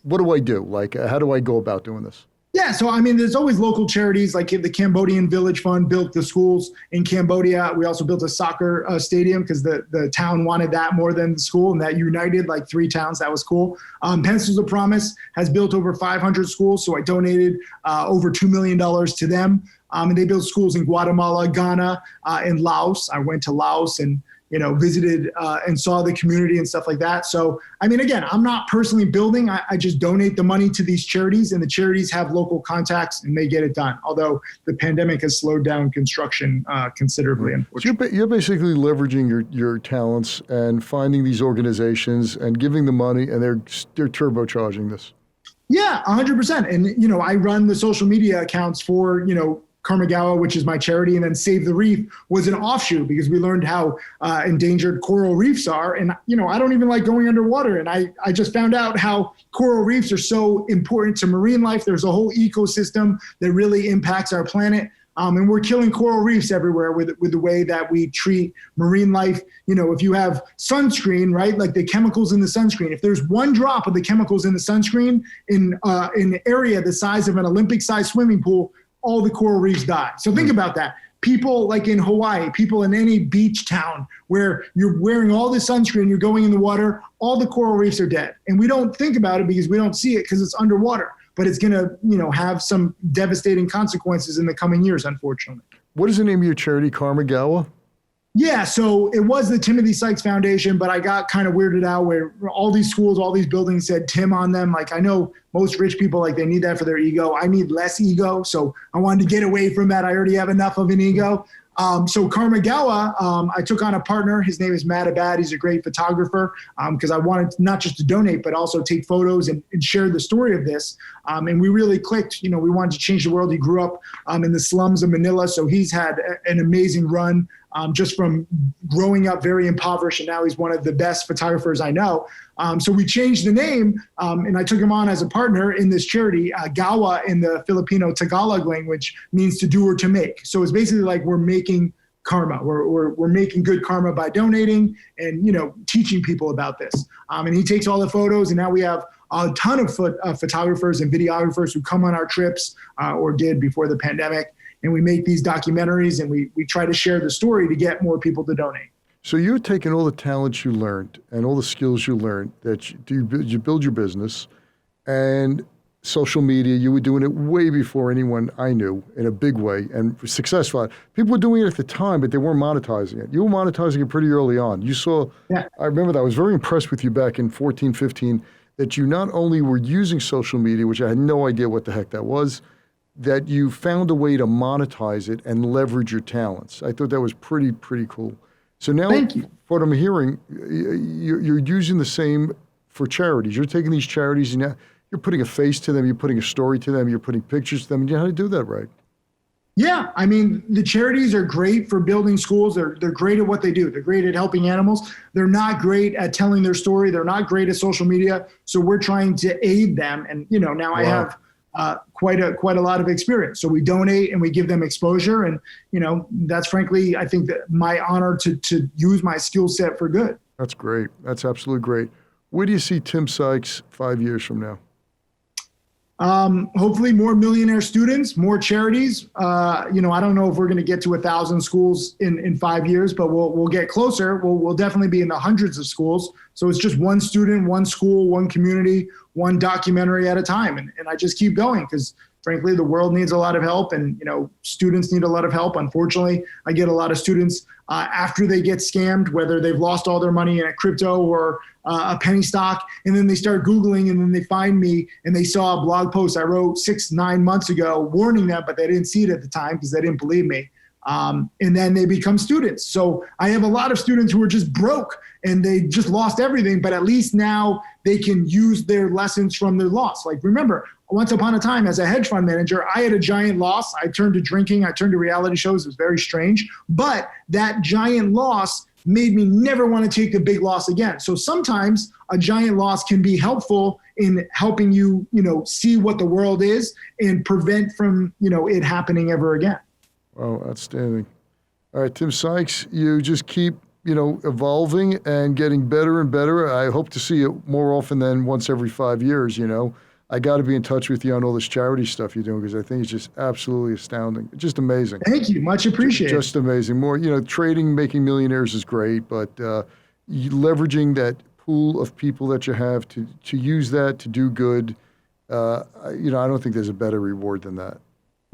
what do I do? How do I go about doing this? Yeah, so I mean, there's always local charities like the Cambodian Village Fund built the schools in Cambodia. We also built a soccer stadium because the town wanted that more than the school, and that united 3 towns. That was cool. Pencils of Promise has built over 500 schools, so I donated over $2 million to them. And they built schools in Guatemala, Ghana, and Laos. I went to Laos and visited and saw the community and stuff like that. So, I mean, again, I'm not personally building. I just donate the money to these charities, and the charities have local contacts and they get it done. Although the pandemic has slowed down construction considerably. Unfortunately. So you're basically leveraging your talents and finding these organizations and giving them money, and they're turbocharging this. Yeah, 100%. And, I run the social media accounts for, Karmagawa, which is my charity, and then Save the Reef was an offshoot because we learned how endangered coral reefs are. And, I don't even like going underwater. And I just found out how coral reefs are so important to marine life. There's a whole ecosystem that really impacts our planet. And we're killing coral reefs everywhere with the way that we treat marine life. If you have sunscreen, right, like the chemicals in the sunscreen, if there's one drop of the chemicals in the sunscreen in an area the size of an Olympic-sized swimming pool, all the coral reefs die. So think about that. people like in Hawaii, people in any beach town where you're wearing all this sunscreen, you're going in the water, all the coral reefs are dead. And we don't think about it because we don't see it because it's underwater. But it's going to, have some devastating consequences in the coming years, unfortunately. What is the name of your charity, Karmagawa? Yeah, so it was the Timothy Sykes Foundation, but I got kind of weirded out where all these schools, all these buildings said Tim on them. Like, I know most rich people, like, they need that for their ego. I need less ego, so I wanted to get away from that. I already have enough of an ego. So Karmagawa, I took on a partner. His name is Matt Abad. He's a great photographer because I wanted not just to donate, but also take photos and share the story of this. And we really clicked. We wanted to change the world. He grew up in the slums of Manila, so he's had an amazing run just from growing up very impoverished, and now he's one of the best photographers I know. So we changed the name, and I took him on as a partner in this charity. Gawa in the Filipino Tagalog language means to do or to make. So it's basically like we're making karma. We're making good karma by donating and teaching people about this. And he takes all the photos, and now we have a ton of photographers and videographers who come on our trips or did before the pandemic. And we make these documentaries, and we try to share the story to get more people to donate. So you're taking all the talents you learned and all the skills you learned that you build your business and social media. You were doing it way before anyone I knew in a big way and successful. People were doing it at the time, but they weren't monetizing it. You were monetizing it pretty early on. You saw, yeah. I remember that. I was very impressed with you back in 14, 15, that you not only were using social media, which I had no idea what the heck that was, that you found a way to monetize it and leverage your talents. I thought that was pretty cool. So now, what I'm hearing, you're using the same for charities. You're taking these charities and now you're putting a face to them, you're putting a story to them, you're putting pictures to them. You know how to do that, right? Yeah, I mean, the charities are great for building schools. They're great at what they do. They're great at helping animals. They're not great at telling their story. They're not great at social media. So we're trying to aid them. And now wow. I have quite a lot of experience. So we donate and we give them exposure. And, that's frankly, I think that my honor to use my skill set for good. That's great. That's absolutely great. Where do you see Tim Sykes 5 years from now? Hopefully more millionaire students, more charities. I don't know if we're going to get to 1,000 schools in 5 years, but we'll get closer. We'll definitely be in the hundreds of schools. So it's just one student, one school, one community, one documentary at a time. And I just keep going because frankly, the world needs a lot of help and, students need a lot of help. Unfortunately, I get a lot of students after they get scammed, whether they've lost all their money in a crypto or a penny stock, and then they start Googling and then they find me and they saw a blog post I wrote 6-9 months ago warning them, but they didn't see it at the time because they didn't believe me. And then they become students. So I have a lot of students who are just broke and they just lost everything, but at least now they can use their lessons from their loss. Like, remember, once upon a time as a hedge fund manager, I had a giant loss. I turned to drinking. I turned to reality shows. It was very strange. But that giant loss made me never want to take the big loss again. So sometimes a giant loss can be helpful in helping you, see what the world is and prevent from, it happening ever again. Wow, outstanding. All right, Tim Sykes, you just keep, evolving and getting better and better. I hope to see it more often than once every 5 years, I got to be in touch with you on all this charity stuff you're doing because I think it's just absolutely astounding. It's just amazing. Thank you. Much appreciated. Just amazing. More, trading, making millionaires is great, but leveraging that pool of people that you have to use that to do good, I don't think there's a better reward than that.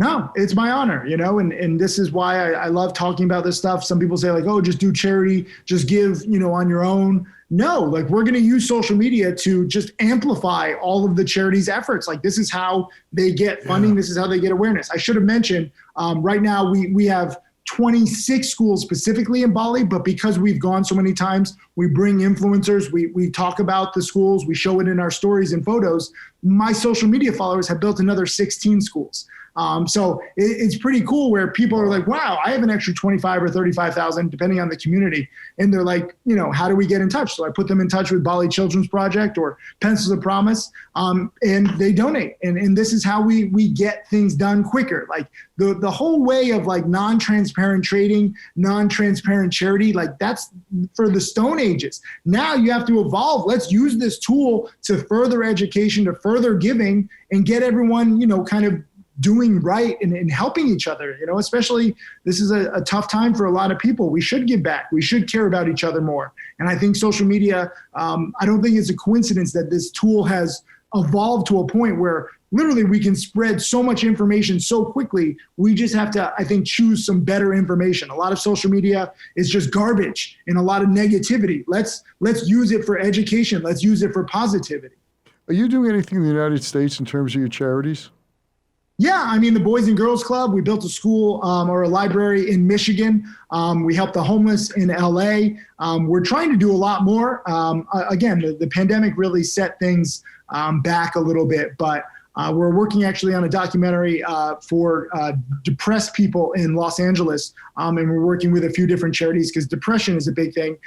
No, it's my honor, and this is why I love talking about this stuff. Some people say like, oh, just do charity, just give, on your own. No, like we're going to use social media to just amplify all of the charities' efforts. Like this is how they get funding. Yeah. This is how they get awareness. I should have mentioned right now we have 26 schools specifically in Bali, but because we've gone so many times, we bring influencers, we talk about the schools, we show it in our stories and photos. My social media followers have built another 16 schools. So it's pretty cool where people are like, wow, I have an extra 25 or 35,000 depending on the community. And they're like, how do we get in touch? So I put them in touch with Bali Children's Project or Pencils of Promise, and they donate. And this is how we get things done quicker. Like the whole way of like non-transparent trading, non-transparent charity, like that's for the Stone Ages. Now you have to evolve. Let's use this tool to further education, to further giving and get everyone, kind of doing right and helping each other, especially this is a tough time for a lot of people. We should give back. We should care about each other more. And I think social media, I don't think it's a coincidence that this tool has evolved to a point where literally we can spread so much information so quickly. We just have to, I think, choose some better information. A lot of social media is just garbage and a lot of negativity. Let's use it for education. Let's use it for positivity. Are you doing anything in the United States in terms of your charities? Yeah, I mean, the Boys and Girls Club, we built a school or a library in Michigan. We helped the homeless in LA. We're trying to do a lot more. Again, the pandemic really set things back a little bit, but we're working actually on a documentary for depressed people in Los Angeles, and we're working with a few different charities because depression is a big thing.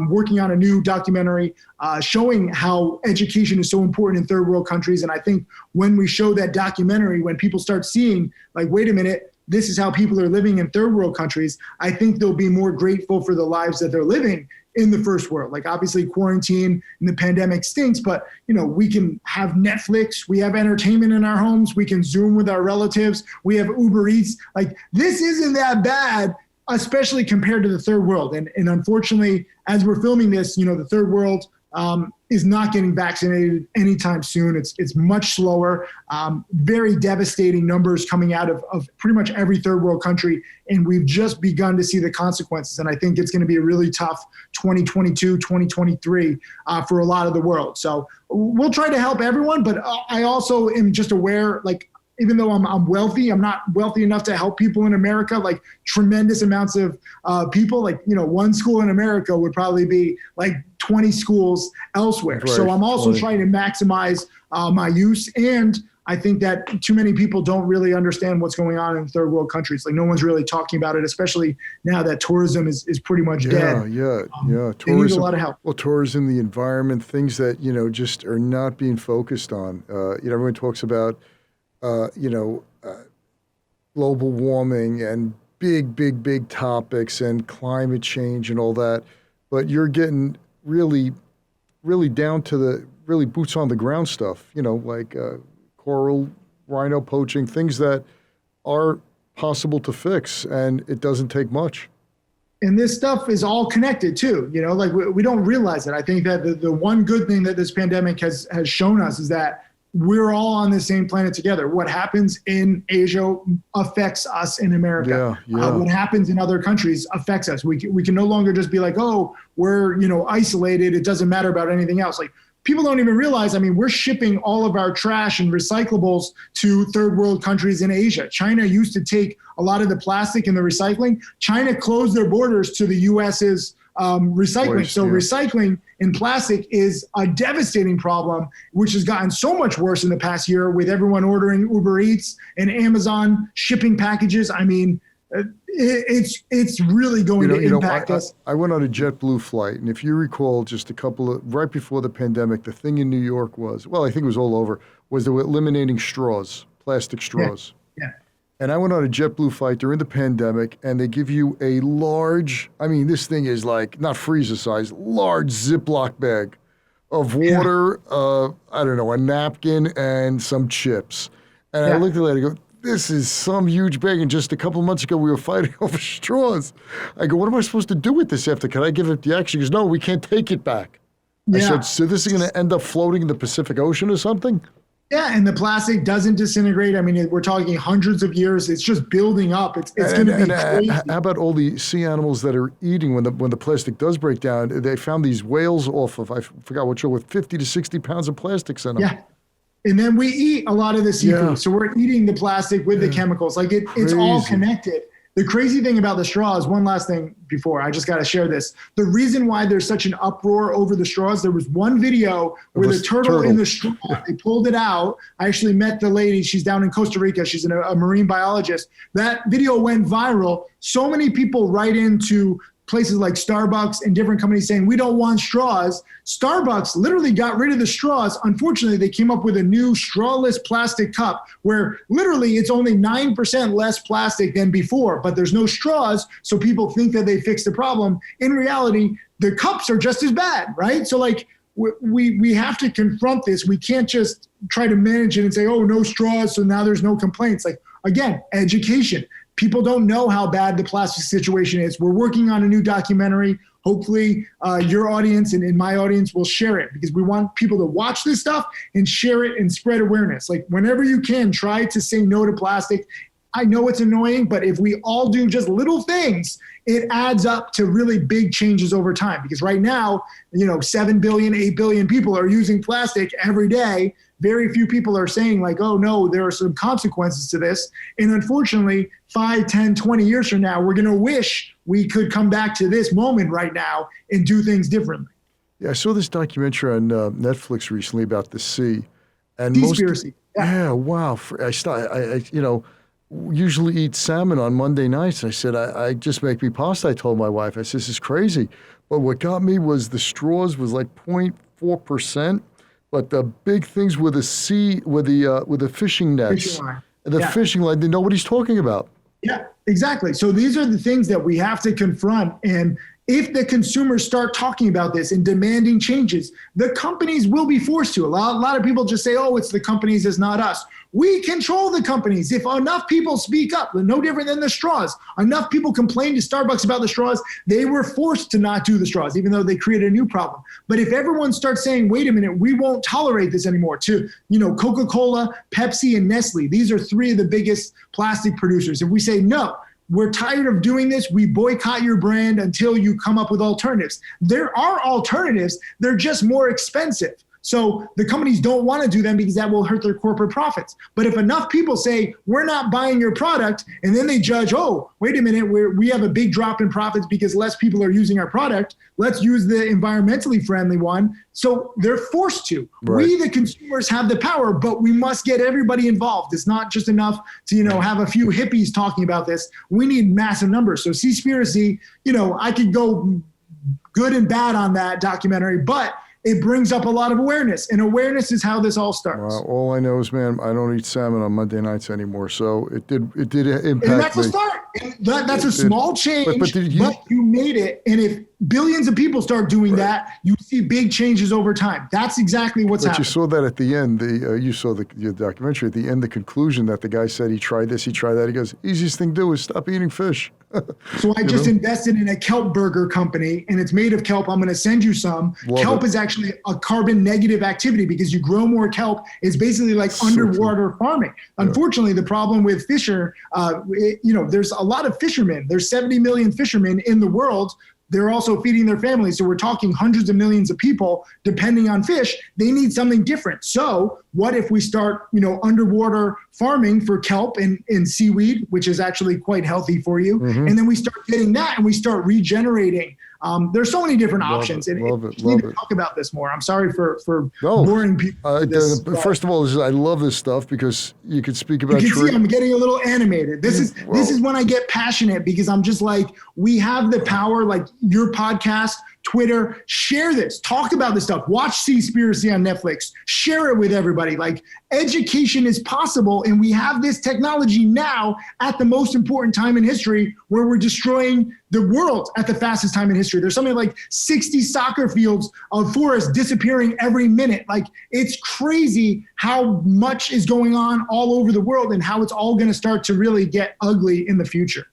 Working on a new documentary showing how education is so important in third world countries, and I think when we show that documentary, when people start seeing, like, wait a minute, this is how people are living in third world countries, I think they'll be more grateful for the lives that they're living in the first world. Like, obviously quarantine and the pandemic stinks, but we can have Netflix, we have entertainment in our homes, we can Zoom with our relatives, we have Uber Eats. Like, this isn't that bad, especially compared to the third world. And unfortunately, as we're filming this, the third world is not getting vaccinated anytime soon. It's much slower, very devastating numbers coming out of pretty much every third world country. And we've just begun to see the consequences. And I think it's going to be a really tough 2022, 2023 for a lot of the world. So we'll try to help everyone, but I also am just aware, like, even though I'm wealthy, I'm not wealthy enough to help people in America, like tremendous amounts of people. Like, one school in America would probably be like 20 schools elsewhere. Right. So I'm also trying to maximize my use. And I think that too many people don't really understand what's going on in third world countries. Like, no one's really talking about it, especially now that tourism is pretty much dead. Yeah. Tourism, they need a lot of help. Well, tourism, the environment, things that, just are not being focused on. Everyone talks about global warming and big topics and climate change and all that. But you're getting really down to the really boots on the ground stuff, like coral, rhino poaching, things that are possible to fix, and it doesn't take much. And this stuff is all connected too, like we don't realize it. I think that the one good thing that this pandemic has shown us is that we're all on the same planet together. What happens in Asia affects us in America. Yeah. What happens in other countries affects us. We can no longer just be like, oh, we're isolated. It doesn't matter about anything else. Like, people don't even realize, we're shipping all of our trash and recyclables to third world countries in Asia. China used to take a lot of the plastic and the recycling. China closed their borders to the US's recycling. Waste, so recycling in plastic is a devastating problem, which has gotten so much worse in the past year with everyone ordering Uber Eats and Amazon shipping packages. It's really going to impact us. I went on a JetBlue flight, and if you recall, just right before the pandemic, the thing in New York was, well, I think it was all over, was they were eliminating straws, plastic straws. Yeah. And I went on a JetBlue flight during the pandemic, and they give you a large, this thing is like, not freezer size, large Ziploc bag of water, a napkin, and some chips. And I looked at it and I go, this is some huge bag. And just a couple of months ago, we were fighting over straws. I go, what am I supposed to do with this after? Can I give it the action? He goes, no, we can't take it back. I said, so this is going to end up floating in the Pacific Ocean or something? Yeah, and the plastic doesn't disintegrate. We're talking hundreds of years. It's just building up. It's going to be crazy. How about all the sea animals that are eating when the plastic does break down? They found these whales off of, I forgot what show, with 50 to 60 pounds of plastics in them. Yeah. And then we eat a lot of the seafood. Yeah. So we're eating the plastic with the chemicals. Like it's all connected. The crazy thing about the straws, one last thing before, I just got to share this. The reason why there's such an uproar over the straws, there was one video where the turtle in the straw, they pulled it out. I actually met the lady. She's down in Costa Rica. She's a marine biologist. That video went viral. So many people write into places like Starbucks and different companies saying, we don't want straws. Starbucks literally got rid of the straws. Unfortunately, they came up with a new strawless plastic cup where literally it's only 9% less plastic than before, but there's no straws. So people think that they fixed the problem. In reality, the cups are just as bad, right? So like we have to confront this. We can't just try to manage it and say, oh, no straws, so now there's no complaints. Like again, education. People don't know how bad the plastic situation is. We're working on a new documentary. Hopefully your audience and my audience will share it, because we want people to watch this stuff and share it and spread awareness. Like, whenever you can, try to say no to plastic. I know it's annoying, but if we all do just little things, it adds up to really big changes over time. Because right now, 7 billion, 8 billion people are using plastic every day. Very few people are saying like, oh no, there are some consequences to this. And unfortunately, 5, 10, 20 years from now, we're going to wish we could come back to this moment right now and do things differently. Yeah, I saw this documentary on Netflix recently about the sea. And Seaspiracy. Yeah, wow. I usually eat salmon on Monday nights. And I said, I just make me pasta. I told my wife, I said, this is crazy. But what got me was the straws was like 0.4%. But the big things with the fishing nets, Fishing line. Fishing line, nobody's talking about. Yeah, exactly. So these are the things that we have to confront. And if the consumers start talking about this and demanding changes, the companies will be forced to. A lot of people just say, oh, it's the companies, it's not us. We control the companies. If enough people speak up, no different than the straws. Enough people complained to Starbucks about the straws, they were forced to not do the straws, even though they created a new problem. But if everyone starts saying, wait a minute, we won't tolerate this anymore, to Coca-Cola, Pepsi, and Nestle, these are 3 of the biggest plastic producers. If we say, no, we're tired of doing this, we boycott your brand until you come up with alternatives. There are alternatives, they're just more expensive. So the companies don't want to do them because that will hurt their corporate profits. But if enough people say, we're not buying your product, and then they judge, oh, wait a minute, we have a big drop in profits because less people are using our product, let's use the environmentally friendly one. So they're forced to. Right. We, the consumers, have the power, but we must get everybody involved. It's not just enough to, have a few hippies talking about this. We need massive numbers. So Seaspiracy, I could go good and bad on that documentary, but it brings up a lot of awareness, and awareness is how this all starts. Well, all I know is, man, I don't eat salmon on Monday nights anymore, so it did impact and that's me. a start. That's a small change, but you made it. And if billions of people start doing that, you see big changes over time. That's exactly what's happening. But you saw that at the end. You saw the documentary at the end. The conclusion that the guy said he tried this, he tried that. He goes, easiest thing to do is stop eating fish. So I just invested in a kelp burger company, and it's made of kelp. I'm going to send you some. Kelp is actually a carbon negative activity because you grow more kelp. It's basically like underwater farming. Unfortunately, the problem with there's a lot of fishermen. There's 70 million fishermen in the world. They're also feeding their families. So we're talking hundreds of millions of people depending on fish. They need something different. So what if we start, underwater farming for kelp and seaweed, which is actually quite healthy for you. Mm-hmm. And then we start getting that and we start regenerating. There's so many different options. We need to talk about this more. I'm sorry for boring people. First of all, I love this stuff because you could speak about. You can see I'm getting a little animated. This is when I get passionate because I'm just like, we have the power, like your podcast, Twitter, share this, talk about this stuff, watch Seaspiracy on Netflix, share it with everybody. Like, education is possible, and we have this technology now at the most important time in history where we're destroying the world at the fastest time in history. There's something like 60 soccer fields of forests disappearing every minute. Like, it's crazy how much is going on all over the world and how it's all going to start to really get ugly in the future.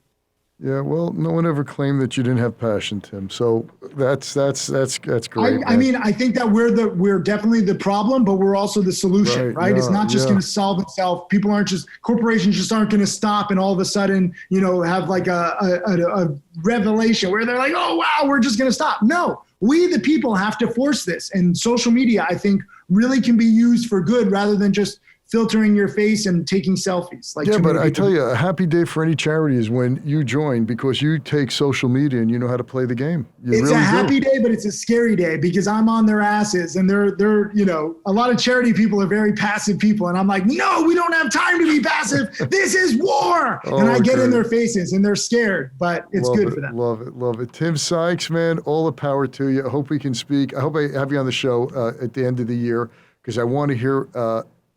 Yeah, well, no one ever claimed that you didn't have passion, Tim. So that's great. I mean, I think that we're definitely the problem, but we're also the solution, right? Yeah, it's not just going to solve itself. Corporations just aren't going to stop and all of a sudden, have like a revelation where they're like, oh wow, we're just going to stop. No, we the people have to force this, and social media, I think, really can be used for good rather than just filtering your face and taking selfies. But I tell you, a happy day for any charity is when you join because you take social media and you know how to play the game. It's a happy day, but it's a scary day because I'm on their asses and they're a lot of charity people are very passive people. And I'm like, no, we don't have time to be passive. This is war. And I get in their faces and they're scared, but it's good for them. Love it. Tim Sykes, man, all the power to you. I hope we can speak. I hope I have you on the show at the end of the year because I want to hear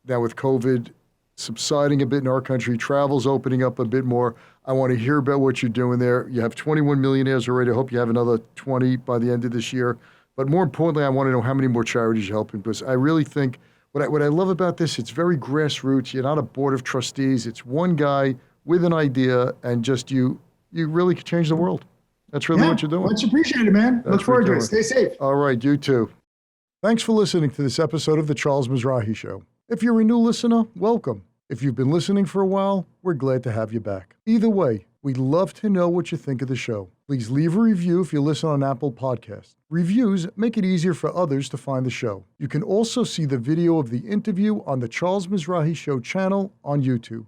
now with COVID subsiding a bit in our country, travel's opening up a bit more. I want to hear about what you're doing there. You have 21 millionaires already. I hope you have another 20 by the end of this year. But more importantly, I want to know how many more charities you're helping because I really think What I love about this, it's very grassroots. You're not a board of trustees. It's one guy with an idea, and just you really could change the world. That's really what you're doing. Much appreciated, man. Look forward to it. Stay safe. All right, you too. Thanks for listening to this episode of The Charles Mizrahi Show. If you're a new listener, welcome. If you've been listening for a while, we're glad to have you back. Either way, we'd love to know what you think of the show. Please leave a review if you listen on Apple Podcasts. Reviews make it easier for others to find the show. You can also see the video of the interview on the Charles Mizrahi Show channel on YouTube.